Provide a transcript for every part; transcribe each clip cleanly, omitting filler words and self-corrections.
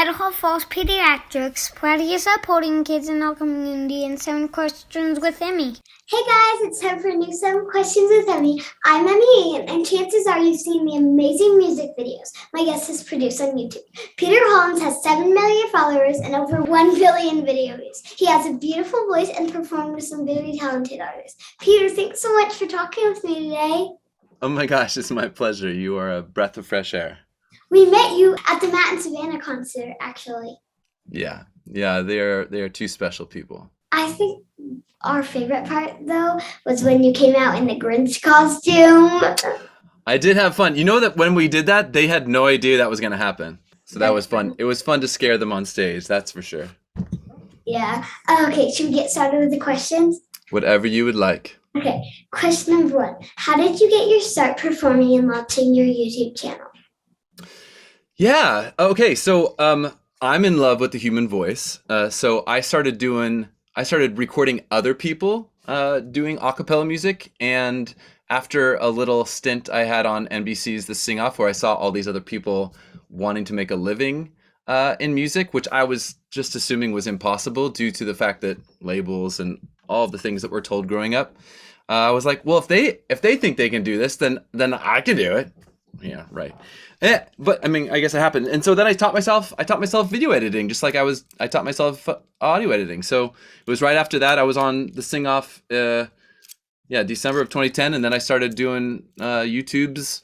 Idaho Falls Pediatrics, proudly supporting kids in our community in 7 Questions with Emmy. Hey guys, it's time for a new 7 Questions with Emmy. I'm Emmy, and chances are you've seen the amazing music videos my guest has produced on YouTube. Peter Hollens has 7 million followers and over 1 billion video views. He has a beautiful voice and performed with some very talented artists. Peter, thanks so much for talking with me today. Oh my gosh, it's my pleasure. You are a breath of fresh air. We met you at the Matt and Savannah concert, actually. Yeah, they are two special people. I think our favorite part, though, was when you came out in the Grinch costume. I did have fun. You know that when we did that, they had no idea that was going to happen. So that was fun. It was fun to scare them on stage, that's for sure. Yeah. Okay, should we get started with the questions? Whatever you would like. Okay, question number 1. How did you get your start performing and launching your YouTube channel? Yeah. Okay. So I'm in love with the human voice. So I started recording other people doing a cappella music. And after a little stint I had on NBC's The Sing Off, where I saw all these other people wanting to make a living in music, which I was just assuming was impossible due to the fact that labels and all of the things that we're told growing up. I was like, well, if they think they can do this, then I can do it. Yeah, right. But I mean, I guess it happened. And so then I taught myself video editing, just like I taught myself audio editing. So it was right after that I was on the Sing Off, December of 2010. And then I started doing YouTube's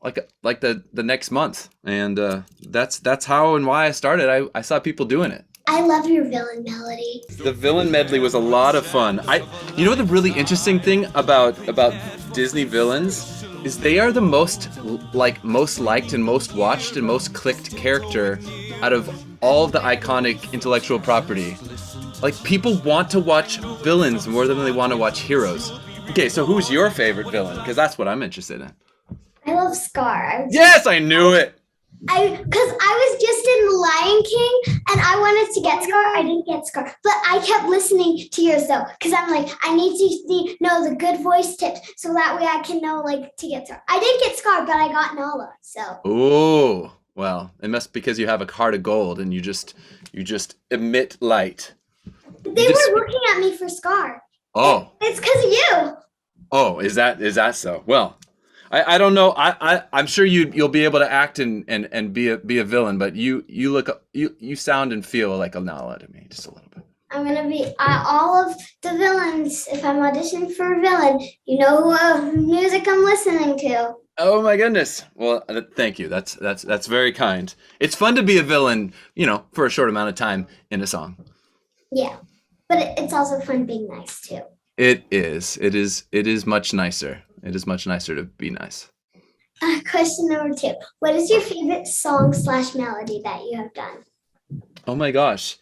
like the next month. And that's how and why I started. I saw people doing it. I love your villain melody. The villain medley was a lot of fun. You know the really interesting thing about Disney villains is they are the most liked and most watched and most clicked character out of all of the iconic intellectual property. Like, people want to watch villains more than they want to watch heroes. Okay, so who's your favorite villain? Because that's what I'm interested in. I love Scar. Yes, I knew it. Because I was just in The Lion King and I wanted to get Scar. I didn't get Scar, but I kept listening to yours though, because I'm like, I need to know the good voice tips so that way I can know to get Scar. I didn't get Scar, but I got Nala. So. Oh, well, it must be because you have a heart of gold and you just emit light. They were looking at me for Scar. Oh. It's because of you. Oh, is that so? Well. I don't know. I'm sure you'll be able to act and be a villain, but you sound and feel like a Nala to me, just a little bit. I'm gonna be all of the villains. If I'm auditioning for a villain, you know what music I'm listening to. Oh my goodness! Well, thank you. That's very kind. It's fun to be a villain, for a short amount of time in a song. Yeah, but it's also fun being nice too. It is. It is much nicer. It is much nicer to be nice. Question number 2. What is your favorite song/melody that you have done? Oh my gosh.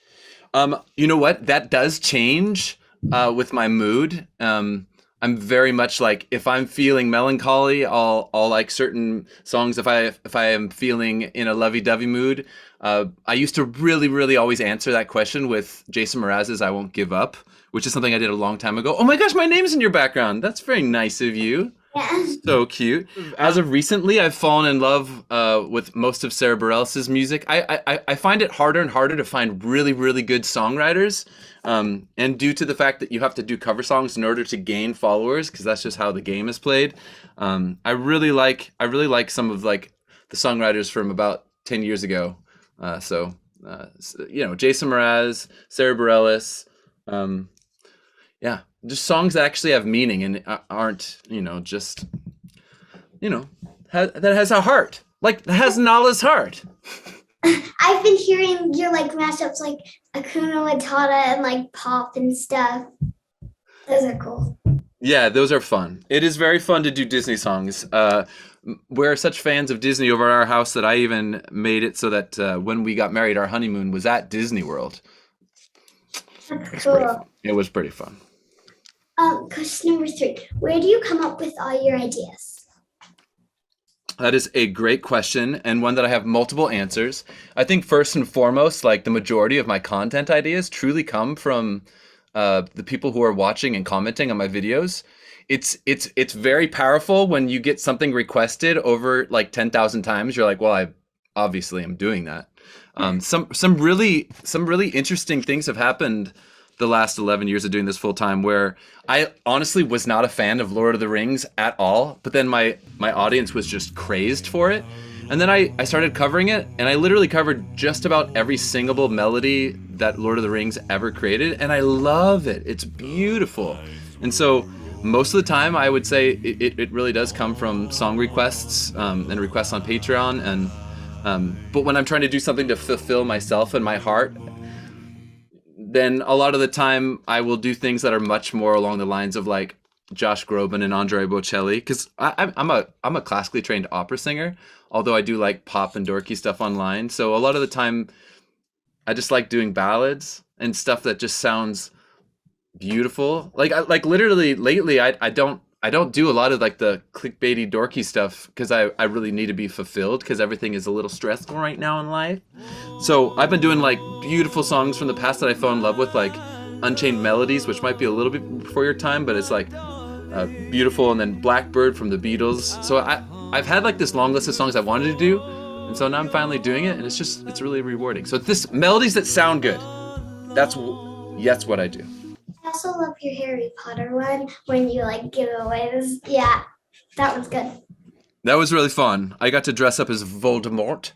You know what? That does change with my mood. I'm very much like, if I'm feeling melancholy, I'll like certain songs. If I am feeling in a lovey-dovey mood, I used to really, really always answer that question with Jason Mraz's "I Won't Give Up," which is something I did a long time ago. Oh my gosh, my name's in your background. That's very nice of you. Yeah. So cute. As of recently, I've fallen in love with most of Sarah Bareilles' music. I find it harder and harder to find really, really good songwriters. And due to the fact that you have to do cover songs in order to gain followers, because that's just how the game is played. I really like some of the songwriters from about 10 years ago. Jason Mraz, Sarah Bareilles, just songs that actually have meaning and aren't, that has a heart, that has Nala's heart. I've been hearing your mashups like Hakuna Matata and pop and stuff. Those are cool. Yeah, those are fun. It is very fun to do Disney songs. We're such fans of Disney over at our house that I even made it so that when we got married, our honeymoon was at Disney World. That's cool. It was pretty fun. Question number 3. Where do you come up with all your ideas? That is a great question, and one that I have multiple answers. I think first and foremost, the majority of my content ideas truly come from the people who are watching and commenting on my videos. It's very powerful when you get something requested over 10,000 times. You're like, well, I obviously am doing that. Some really interesting things have happened the last 11 years of doing this full time, where I honestly was not a fan of Lord of the Rings at all, but then my audience was just crazed for it. And then I started covering it, and I literally covered just about every singable melody that Lord of the Rings ever created, and I love it. It's beautiful. And so most of the time, I would say it really does come from song requests and requests on Patreon. But when I'm trying to do something to fulfill myself and my heart, then a lot of the time I will do things that are much more along the lines of like Josh Groban and Andrea Bocelli, because I'm a classically trained opera singer, although I do like pop and dorky stuff online. So a lot of the time, I just like doing ballads and stuff that just sounds beautiful. Like literally lately, I don't do a lot of like the clickbaity dorky stuff, because I really need to be fulfilled, because everything is a little stressful right now in life. So I've been doing like beautiful songs from the past that I fell in love with, like Unchained Melodies, which might be a little bit before your time, but it's like beautiful. And then Blackbird from the Beatles. So I've had like this long list of songs I wanted to do, and so now I'm finally doing it, and it's really rewarding. So this melodies that sound good, that's what I do. I also love your Harry Potter one when you like give away this. Yeah, that was good. That was really fun. I got to dress up as Voldemort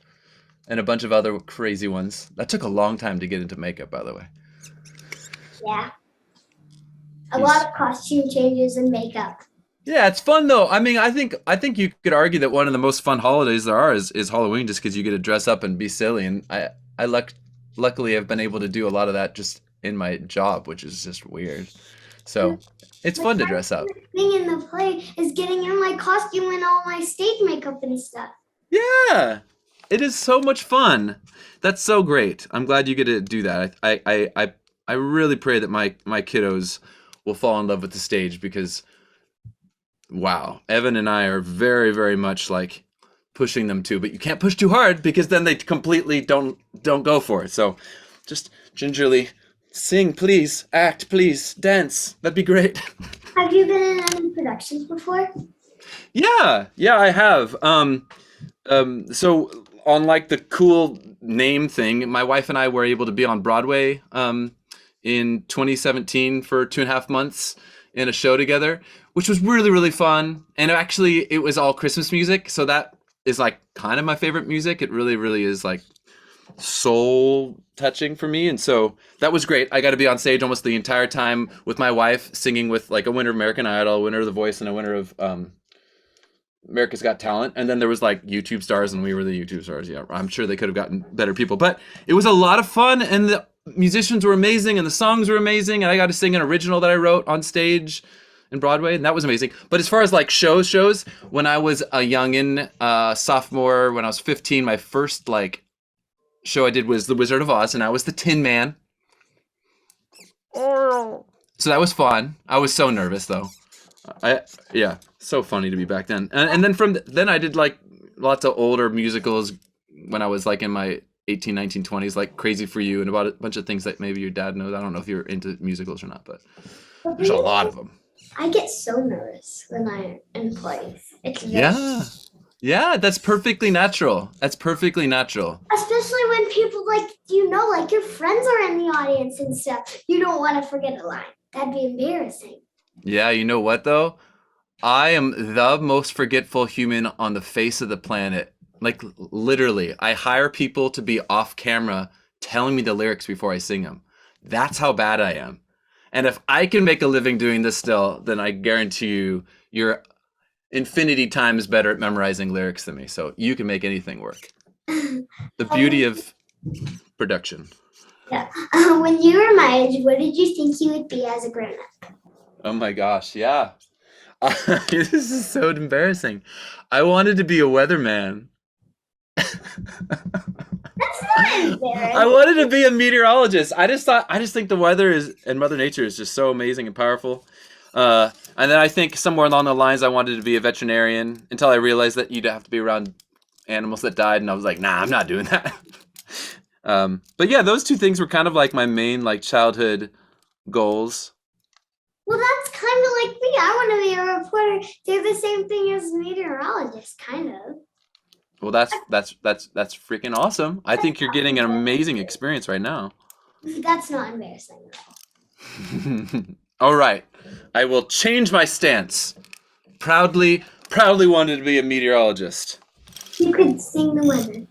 and a bunch of other crazy ones. That took a long time to get into makeup, by the way. Yeah. A lot of costume changes and makeup. Yeah, it's fun though. I mean, I think you could argue that one of the most fun holidays there are is Halloween, just because you get to dress up and be silly. And I luckily have been able to do a lot of that just in my job, which is just weird. So it's fun to dress up. The thing in the play is getting in my costume and all my stage makeup and stuff. Yeah, it is so much fun. That's so great. I'm glad you get to do that. I really pray that my kiddos will fall in love with the stage, because wow, Evan and I are very, very much like pushing them to, but you can't push too hard, because then they completely don't go for it. So just gingerly sing, please, act, please, dance. That'd be great. Have you been in any productions before? Yeah, I have. So on like the cool name thing, my wife and I were able to be on Broadway in 2017 for 2.5 months in a show together, which was really, really fun. And actually, it was all Christmas music, so that is like kind of my favorite music. It really, really is like soul touching for me, and so that was great. I got to be on stage almost the entire time with my wife, singing with like a winner of American Idol, a winner of The Voice, and a winner of America's Got Talent. And then there was like YouTube stars, and we were the YouTube stars. Yeah, I'm sure they could have gotten better people, but it was a lot of fun, and the musicians were amazing, and the songs were amazing, and I got to sing an original that I wrote on stage in Broadway, and that was amazing. But as far as like shows, when I was a youngin, sophomore, when I was 15, my first like show I did was The Wizard of Oz, and I was the Tin Man. So that was fun. I was so nervous though. So funny to be back then. And then then I did like lots of older musicals when I was like in my 18, 19, 20s, like Crazy for You, and about a bunch of things that maybe your dad knows. I don't know if you're into musicals or not, but there's a lot of them. I get so nervous when I'm in plays. It's Yeah, that's perfectly natural. Especially when people like, like your friends are in the audience and stuff. You don't want to forget a line. That'd be embarrassing. Yeah, you know what though? I am the most forgetful human on the face of the planet. Like literally, I hire people to be off camera telling me the lyrics before I sing them. That's how bad I am. And if I can make a living doing this still, then I guarantee you, you're infinity times better at memorizing lyrics than me. So you can make anything work. The beauty of production. Yeah. When you were my age, what did you think you would be as a grown-up? Oh my gosh, yeah. This is so embarrassing. I wanted to be a weatherman. That's not embarrassing. I wanted to be a meteorologist. I just think the weather and Mother Nature is just so amazing and powerful. And then I think somewhere along the lines, I wanted to be a veterinarian, until I realized that you'd have to be around animals that died, and I was like, nah, I'm not doing that. But yeah, those two things were kind of like my main like childhood goals. Well, that's kind of like me. I want to be a reporter. They're the same thing as a meteorologist, kind of. Well, that's freaking awesome. I think you're getting an amazing experience right now. That's not embarrassing at all. All right. I will change my stance. Proudly wanted to be a meteorologist. You could sing the weather.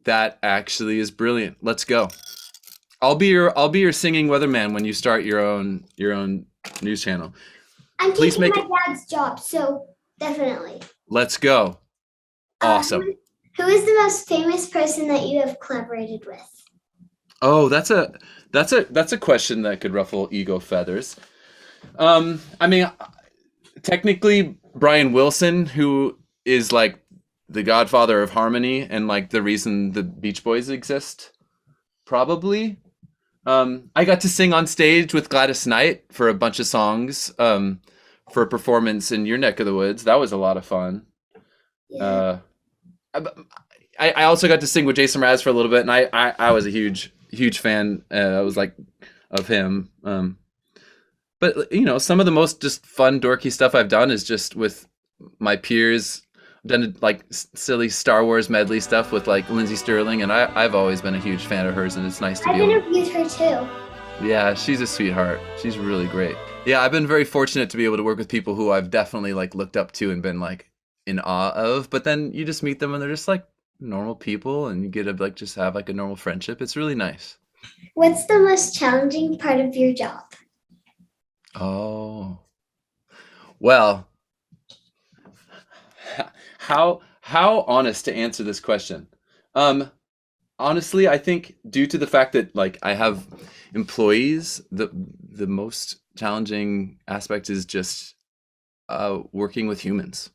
That actually is brilliant. Let's go. I'll be your singing weatherman when you start your own news channel. I'm Please taking make my dad's job, so definitely. Let's go. Awesome. Who is the most famous person that you have collaborated with? Oh, that's a question that could ruffle ego feathers. I mean, technically Brian Wilson, who is like the godfather of harmony and like the reason the Beach Boys exist, probably. I got to sing on stage with Gladys Knight for a bunch of songs for a performance in your neck of the woods. That was a lot of fun. Yeah. I also got to sing with Jason Mraz for a little bit, and I was a huge fan. I was like of him. But you know, some of the most just fun, dorky stuff I've done is just with my peers. I've done like silly Star Wars medley stuff with like Lindsey Sterling, and I've always been a huge fan of hers, and it's nice to I've be able. interviewed her too. Yeah, she's a sweetheart. She's really great. Yeah, I've been very fortunate to be able to work with people who I've definitely like looked up to and been like in awe of. But then you just meet them and they're just like normal people, and you get to like just have like a normal friendship. It's really nice. What's the most challenging part of your job? Oh, well, how honest to answer this question? Honestly, I think due to the fact that like I have employees, the most challenging aspect is just working with humans.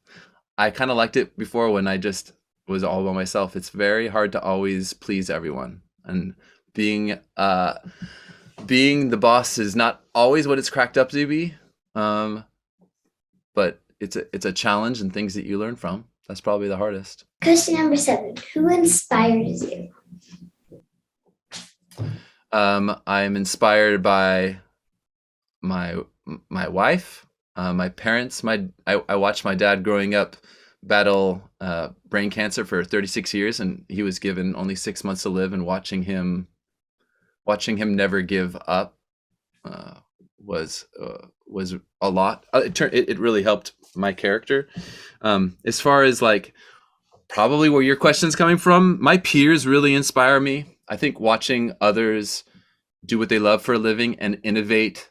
I kind of liked it before when I just was all by myself. It's very hard to always please everyone, and being the boss is not always what it's cracked up to be. But it's a challenge and things that you learn from. That's probably the hardest. Question number 7. Who inspires you? I'm inspired by my wife, my parents. I watched my dad growing up battle brain cancer for 36 years, and he was given only 6 months to live. And watching him never give up was a lot. It really helped my character. As far as like probably where your question's coming from, my peers really inspire me. I think watching others do what they love for a living and innovate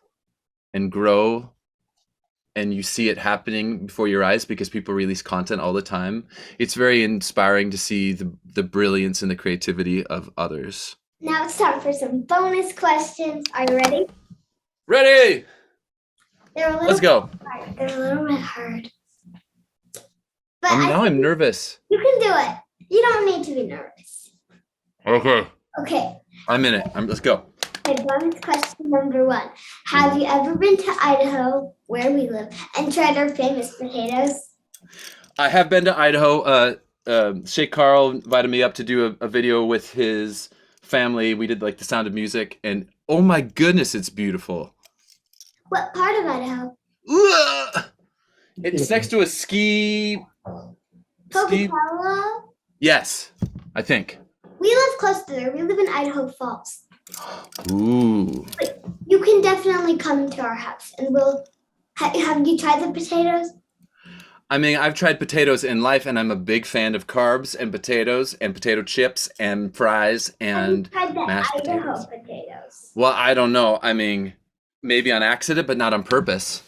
and grow, and you see it happening before your eyes because people release content all the time. It's very inspiring to see the brilliance and the creativity of others. Now it's time for some bonus questions. Are you ready? Ready? Let's go. Hard. They're a little bit hard. But Now I'm nervous. You can do it. You don't need to be nervous. Okay. Okay. I'm in it. Let's go. Okay, bonus question number 1. Have you ever been to Idaho, where we live, and tried our famous potatoes? I have been to Idaho. Shake Carl invited me up to do a video with his family. We did like The Sound of Music, and oh my goodness, it's beautiful. What part of Idaho? It's next to a ski. Pocatello? Yes, I think. We live close to there. We live in Idaho Falls. Ooh. But you can definitely come to our house, and we'll. Have you tried the potatoes? I mean, I've tried potatoes in life, and I'm a big fan of carbs and potatoes and potato chips and fries and Have you tried the mashed Idaho potatoes. potatoes? Well, I don't know. I mean, maybe on accident, but not on purpose.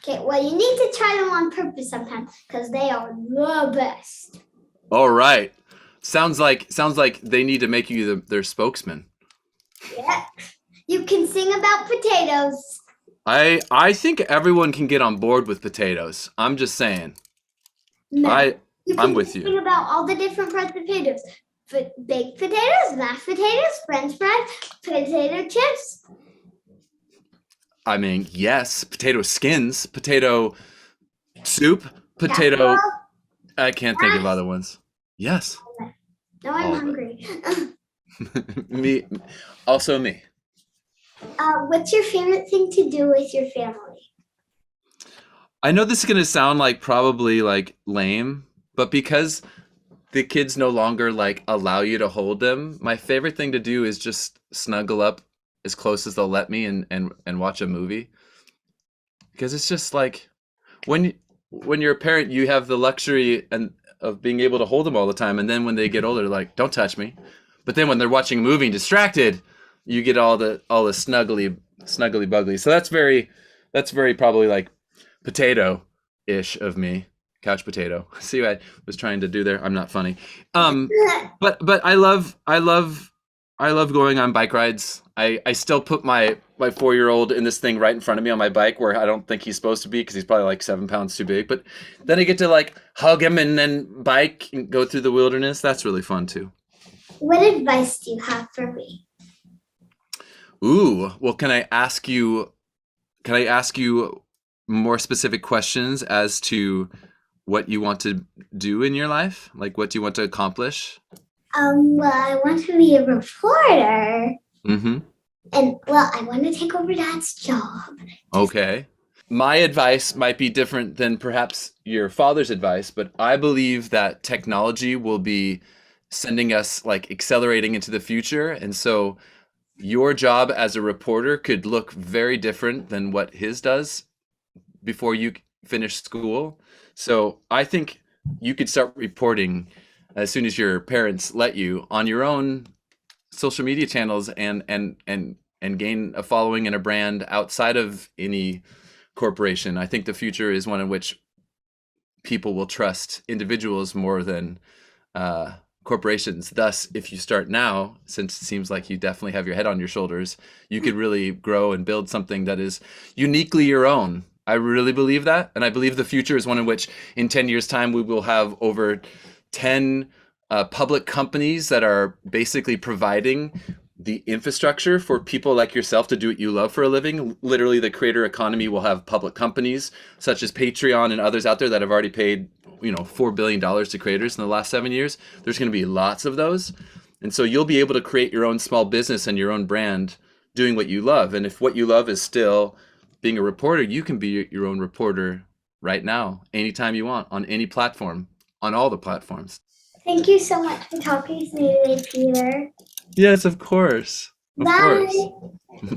Okay, well, you need to try them on purpose sometimes because they are the best. All right. Sounds like they need to make you their spokesman. Yeah. You can sing about potatoes. I think everyone can get on board with potatoes. I'm just saying. No, I'm with you. Sing about all the different parts of potatoes. Baked potatoes, mashed potatoes, French fries, potato chips. I mean, yes, potato skins, potato soup, potato. Casserole. I can't think of other ones. Yes. Now I'm All of hungry. Me. Also me. What's your favorite thing to do with your family? I know this is going to sound like probably like lame, But because the kids no longer like allow you to hold them, my favorite thing to do is just snuggle up as close as they'll let me and watch a movie. Because it's just like when you're a parent, you have the luxury of being able to hold them all the time, and then when they get older, they're like, don't touch me. But then when they're watching a movie and distracted, you get all the snuggly buggly. So that's very probably like potato-ish of me. Couch potato. See what I was trying to do there? I'm not funny. But I love going on bike rides. I still put my 4-year-old in this thing right in front of me on my bike where I don't think he's supposed to be because he's probably like 7 pounds too big. But then I get to like hug him and then bike and go through the wilderness. That's really fun too. What advice do you have for me? Ooh, well, can I ask you more specific questions as to what you want to do in your life? Like, what do you want to accomplish? Well, I want to be a reporter. Mm-hmm. And, well, I want to take over Dad's job. Okay. My advice might be different than perhaps your father's advice, but I believe that technology will be sending us, like, accelerating into the future. And so your job as a reporter could look very different than what his does before you finish school. So I think you could start reporting as soon as your parents let you on your own social media channels and gain a following and a brand outside of any corporation. I think the future is one in which people will trust individuals more than corporations. Thus, if you start now, since it seems like you definitely have your head on your shoulders, you could really grow and build something that is uniquely your own. I really believe that. And I believe the future is one in which in 10 years' time, we will have over 10 public companies that are basically providing the infrastructure for people like yourself to do what you love for a living. Literally, the creator economy will have public companies such as Patreon and others out there that have already paid, $4 billion to creators in the last 7 years. There's going to be lots of those. And so you'll be able to create your own small business and your own brand doing what you love. And if what you love is still being a reporter, you can be your own reporter right now, anytime you want, on any platform, on all the platforms. Thank you so much for talking to me today, Peter. Yes, of course. Bye.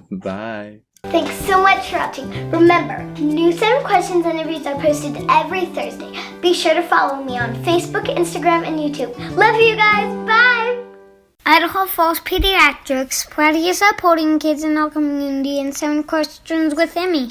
Bye. Thanks so much for watching. Remember, new 7 questions and interviews are posted every Thursday. Be sure to follow me on Facebook, Instagram, and YouTube. Love you guys. Bye. Idaho Falls Pediatrics, proudly supporting kids in our community and 7 questions with Emmy.